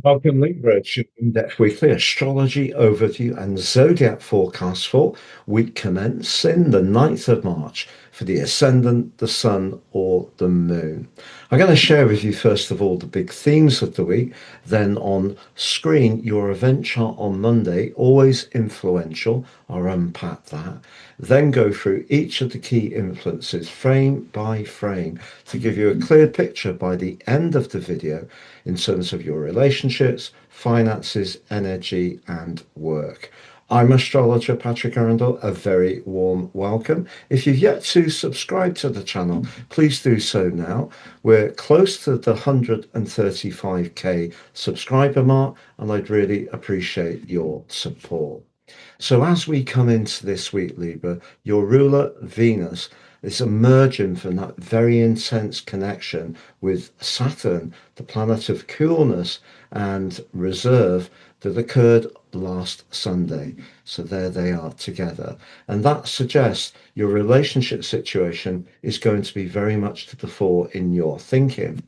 Welcome, Libra, to your in-depth weekly astrology overview and zodiac forecast for week commencing the 9th of March for the ascendant, the sun, or the moon. I'm going to share with you, first of all, the big themes of the week. Then on screen, your event chart on Monday, always influential. I'll unpack that. Then go through each of the key influences frame by frame to give you a clear picture by the end of the video in terms of your relationships, finances, energy, and work. I'm astrologer Patrick Arundell. A very warm welcome. If you've yet to subscribe to the channel, please do so now. We're close to the 135k subscriber mark, and I'd really appreciate your support. So as we come into this week, Libra, your ruler Venus is emerging from that very intense connection with Saturn, the planet of coolness and reserve, that occurred last Sunday. So there they are together. And that suggests your relationship situation is going to be very much to the fore in your thinking.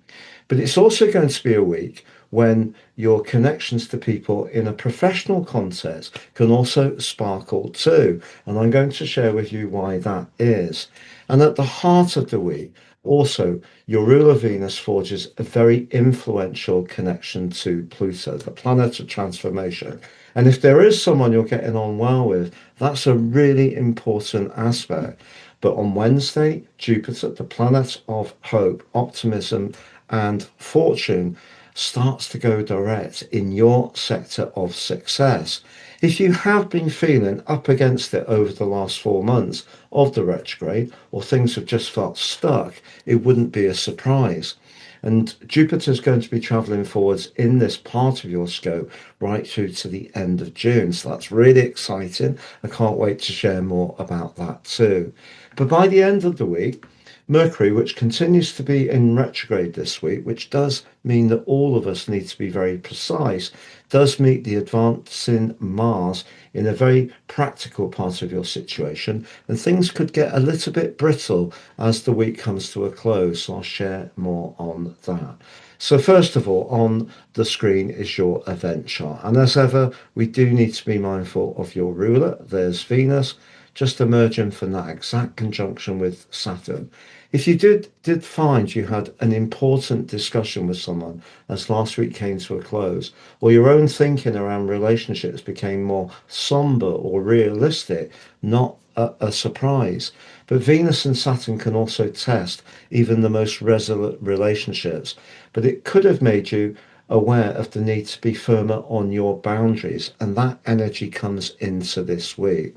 But it's also going to be a week when your connections to people in a professional context can also sparkle too. And I'm going to share with you why that is. And at the heart of the week, also, your ruler Venus forges a very influential connection to Pluto, the planet of transformation. And if there is someone you're getting on well with, that's a really important aspect. But on Wednesday, Jupiter, the planet of hope, optimism, and fortune, starts to go direct in your sector of success. If you have been feeling up against it over the last 4 months of the retrograde, or things have just felt stuck, it wouldn't be a surprise. And Jupiter is going to be traveling forwards in this part of your scope right through to the end of June. So that's really exciting. I can't wait to share more about that too. But by the end of the week, Mercury, which continues to be in retrograde this week, which does mean that all of us need to be very precise, does meet the advancing Mars in a very practical part of your situation, and things could get a little bit brittle as the week comes to a close. So I'll share more on that. So first of all, on the screen is your event chart. And as ever, we do need to be mindful of your ruler. There's Venus, just emerging from that exact conjunction with Saturn. If you did find you had an important discussion with someone as last week came to a close, or your own thinking around relationships became more somber or realistic, not a surprise. But Venus and Saturn can also test even the most resolute relationships. But it could have made you aware of the need to be firmer on your boundaries, and that energy comes into this week.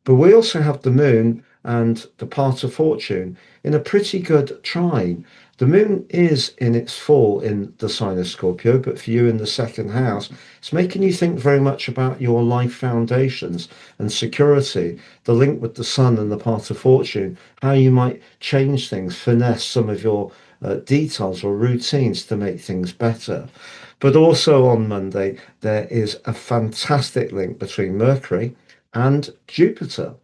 But we also have the moon and the part of fortune in a pretty good trine. The moon is in its fall in the sign of Scorpio, but for you in the second house, it's making you think very much about your life foundations and security, the link with the sun and the part of fortune, how you might change things, finesse some of your details or routines to make things better. But also on Monday, there is a fantastic link between Mercury and Jupiter.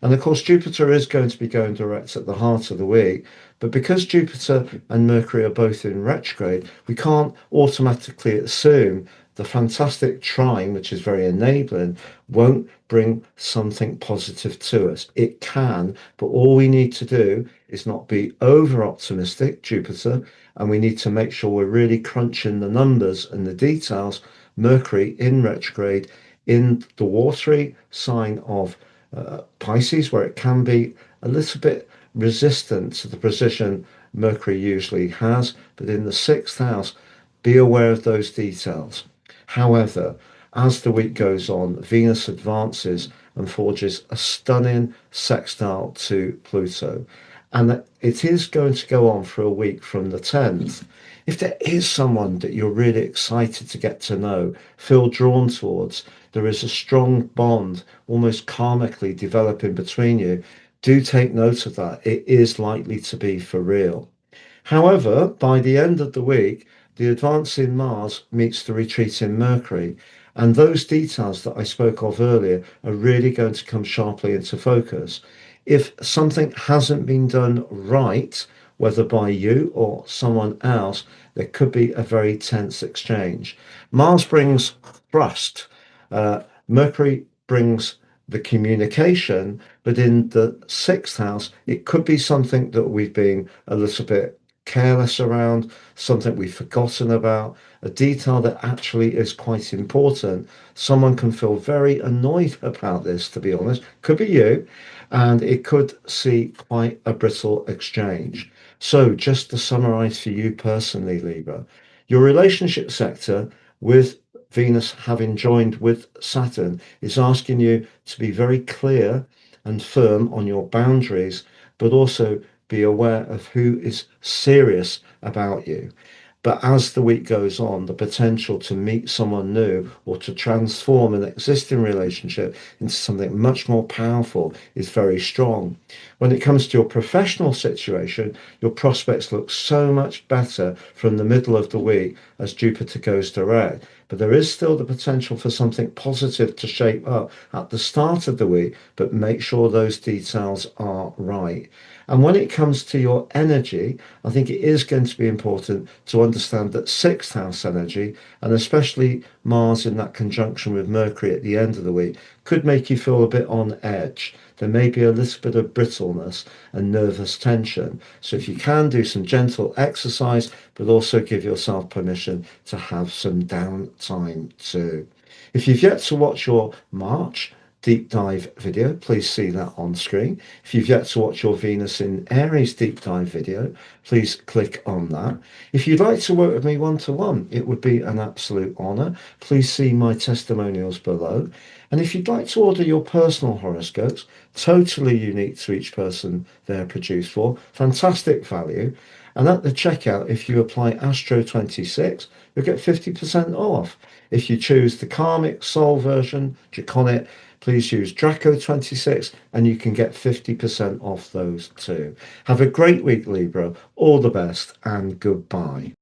And of course, Jupiter is going to be going direct at the heart of the week. But because Jupiter and Mercury are both in retrograde, we can't automatically assume the fantastic trine, which is very enabling, won't bring something positive to us. It can, but all we need to do is not be over optimistic, Jupiter, and we need to make sure we're really crunching the numbers and the details. Mercury in retrograde in the watery sign of Pisces, where it can be a little bit resistant to the position Mercury usually has, but in the sixth house, be aware of those details. However, as the week goes on, Venus advances and forges a stunning sextile to Pluto. And it is going to go on for a week from the 10th. If there is someone that you're really excited to get to know, feel drawn towards, there is a strong bond, almost karmically developing between you, do take note of that. It is likely to be for real. However, by the end of the week, the advancing Mars meets the retreating Mercury, and those details that I spoke of earlier are really going to come sharply into focus. If something hasn't been done right, whether by you or someone else, there could be a very tense exchange. Mars brings trust. Mercury brings the communication, but in the sixth house, it could be something that we've been a little bit careless around, something we've forgotten about, a detail that actually is quite important. Someone can feel very annoyed about this, to be honest. Could be you, and it could see quite a brittle exchange. So, just to summarize for you personally, Libra, your relationship sector with Venus having joined with Saturn is asking you to be very clear and firm on your boundaries, but also be aware of who is serious about you. But as the week goes on, the potential to meet someone new or to transform an existing relationship into something much more powerful is very strong. When it comes to your professional situation, your prospects look so much better from the middle of the week as Jupiter goes direct. But there is still the potential for something positive to shape up at the start of the week, but make sure those details are right. And when it comes to your energy, I think it is going to be important to understand that sixth house energy, and especially Mars in that conjunction with Mercury at the end of the week, could make you feel a bit on edge. There may be a little bit of brittleness and nervous tension. So if you can do some gentle exercise, but also give yourself permission to have some downtime too. If you've yet to watch your March deep dive video, please see that on screen. If you've yet to watch your Venus in Aries deep dive video, please click on that. If you'd like to work with me one-to-one, it would be an absolute honor. Please see my testimonials below. And if you'd like to order your personal horoscopes, totally unique to each person they're produced for, fantastic value. And at the checkout, if you apply Astro 26, you'll get 50% off. If you choose the Karmic Soul version, Draconic, please use Draco 26 and you can get 50% off those too. Have a great week, Libra. All the best and goodbye.